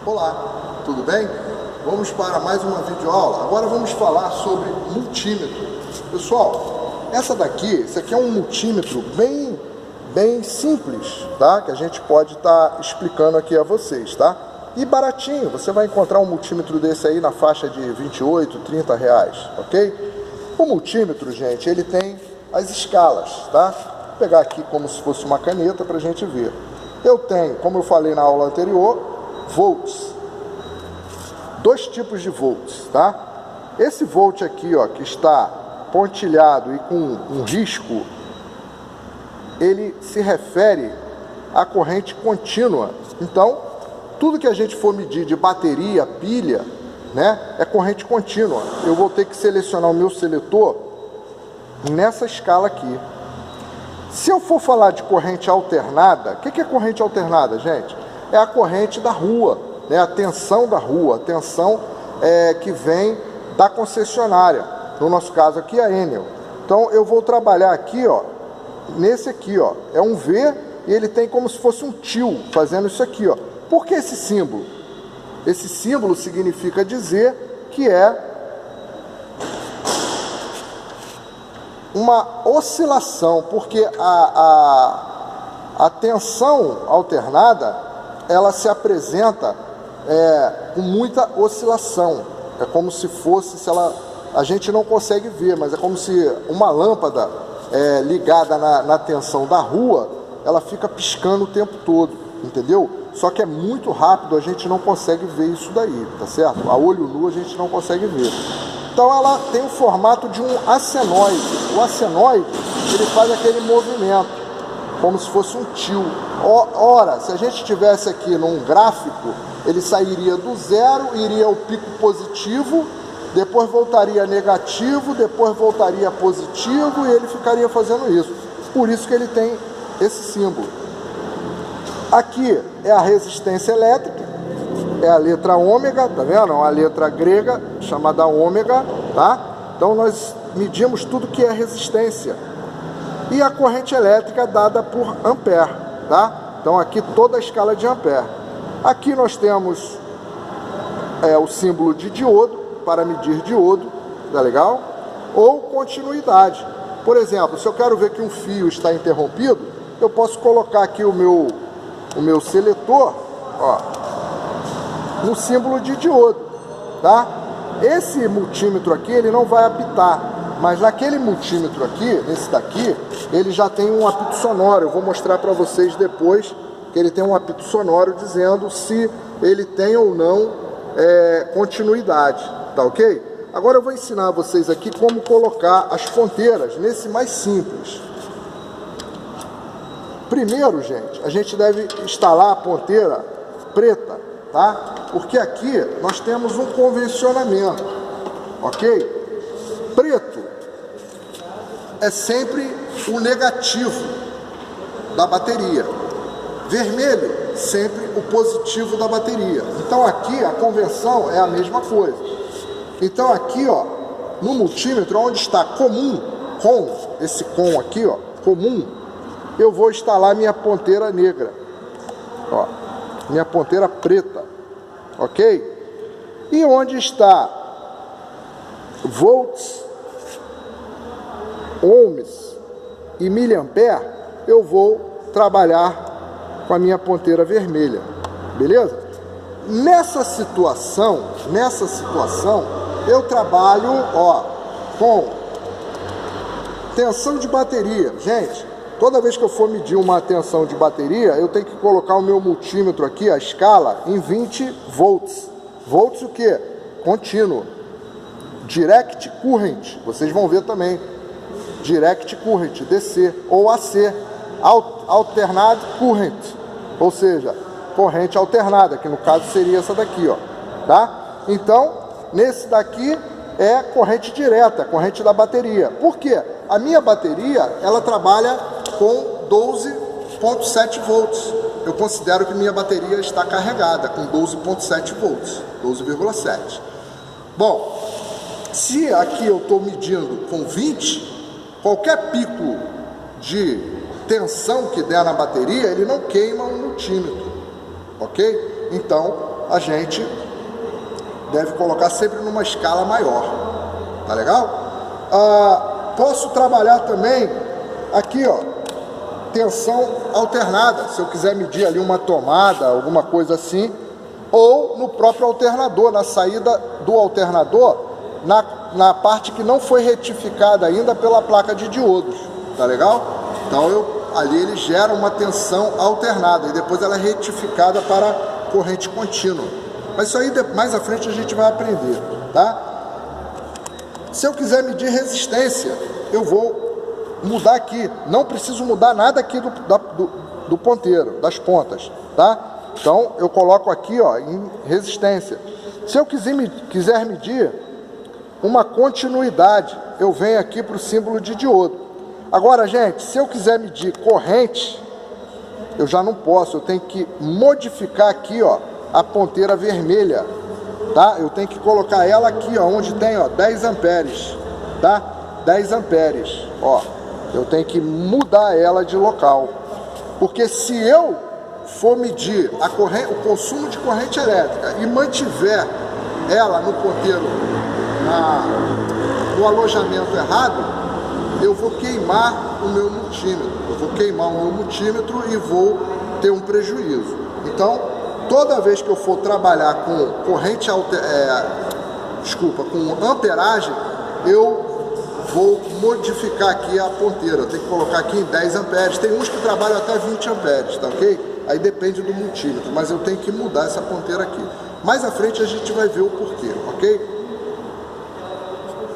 Olá, tudo bem? Vamos para mais uma videoaula. Agora vamos falar sobre multímetro. Pessoal, esse aqui é um multímetro bem simples, tá? Que a gente pode estar explicando aqui a vocês, tá? E baratinho, você vai encontrar um multímetro desse aí na faixa de 28, 30 reais, ok? O multímetro, gente, ele tem as escalas, tá? Vou pegar aqui como se fosse uma caneta para a gente ver. Eu tenho, como eu falei na aula anterior, volts. Dois tipos de volts, tá? Esse volt aqui, ó, que está pontilhado e com um risco, ele se refere à corrente contínua. Então, tudo que a gente for medir de bateria, pilha, né, é corrente contínua. Eu vou ter que selecionar o meu seletor nessa escala aqui. Se eu for falar de corrente alternada, o que é corrente alternada, gente? É a corrente da rua, né? A tensão da rua, a tensão que vem da concessionária. No nosso caso aqui, a Enel. Então, eu vou trabalhar aqui, ó, nesse aqui, ó, é um V e ele tem como se fosse um tio, fazendo isso aqui, ó. Por que esse símbolo? Esse símbolo significa dizer que é uma oscilação, porque a tensão alternada, ela se apresenta com muita oscilação. É como se fosse, a gente não consegue ver, mas é como se uma lâmpada ligada na tensão da rua, ela fica piscando o tempo todo, entendeu? Só que é muito rápido, a gente não consegue ver isso daí, tá certo? A olho nu a gente não consegue ver. Então ela tem o formato de um acenoide. O acenoide, ele faz aquele movimento, como se fosse um tio. Ora, se a gente estivesse aqui num gráfico, ele sairia do zero, iria ao pico positivo, depois voltaria negativo, depois voltaria positivo, e ele ficaria fazendo isso. Por isso que ele tem esse símbolo. Aqui é a resistência elétrica, é a letra ômega, tá vendo? É uma letra grega chamada ômega, tá? Então nós medimos tudo que é resistência. E a corrente elétrica dada por ampere, tá? Então aqui toda a escala de ampere. Aqui nós temos o símbolo de diodo, para medir diodo, tá legal? Ou continuidade. Por exemplo, se eu quero ver que um fio está interrompido, eu posso colocar aqui o meu seletor, ó, no símbolo de diodo, tá? Esse multímetro aqui, ele não vai apitar, mas naquele multímetro aqui, nesse daqui, ele já tem um apito sonoro. Eu vou mostrar para vocês depois que ele tem um apito sonoro dizendo se ele tem ou não continuidade, tá ok? Agora eu vou ensinar vocês aqui como colocar as ponteiras nesse mais simples. Primeiro, gente, a gente deve instalar a ponteira preta, tá? Porque aqui nós temos um convencionamento, ok? Preto é sempre o negativo da bateria. Vermelho, sempre o positivo da bateria. Então aqui a convenção é a mesma coisa. Então aqui, ó, no multímetro, onde está comum, esse com aqui, ó, comum, eu vou instalar minha ponteira negra, ó, minha ponteira preta, ok? E onde está volts, ohms e miliampere, eu vou trabalhar com a minha ponteira vermelha, beleza? Nessa situação, eu trabalho, ó, com tensão de bateria. Gente, toda vez que eu for medir uma tensão de bateria, eu tenho que colocar o meu multímetro aqui, a escala, em 20 volts. Volts o quê? Contínuo. Direct current, vocês vão ver também. Direct current, DC, ou AC. Alternate current, ou seja, corrente alternada, que no caso seria essa daqui, ó, tá? Então, nesse daqui é corrente direta, corrente da bateria. Por quê? A minha bateria, ela trabalha com 12,7 volts. Eu considero que minha bateria está carregada com 12,7 volts, 12,7. Bom, se aqui eu estou medindo com 20, qualquer pico de tensão que der na bateria, ele não queima um multímetro, ok? Então, a gente deve colocar sempre numa escala maior, tá legal? Posso trabalhar também aqui, ó, tensão alternada, se eu quiser medir ali uma tomada, alguma coisa assim, ou no próprio alternador, na saída do alternador, na parte que não foi retificada ainda pela placa de diodos, tá legal? Então ali ele gera uma tensão alternada e depois ela é retificada para corrente contínua. Mas isso aí mais à frente a gente vai aprender, tá? Se eu quiser medir resistência, eu vou mudar aqui. Não preciso mudar nada aqui do ponteiro, das pontas, tá? Então eu coloco aqui, ó, em resistência. Se eu quiser medir uma continuidade, eu venho aqui para o símbolo de diodo. Agora, gente, se eu quiser medir corrente, eu já não posso, eu tenho que modificar aqui, ó, a ponteira vermelha, tá? Eu tenho que colocar ela aqui, ó, onde tem, ó, 10 amperes, tá? 10 amperes, ó. Eu tenho que mudar ela de local. Porque se eu for medir o consumo de corrente elétrica e mantiver ela no ponteiro, no alojamento errado, eu vou queimar o meu multímetro. Eu vou queimar o meu multímetro e vou ter um prejuízo. Então, toda vez que eu for trabalhar com corrente, com amperagem, eu vou modificar aqui a ponteira. Eu tenho que colocar aqui em 10 amperes. Tem uns que trabalham até 20 amperes, tá ok? Aí depende do multímetro, mas eu tenho que mudar essa ponteira aqui. Mais à frente a gente vai ver o porquê, ok?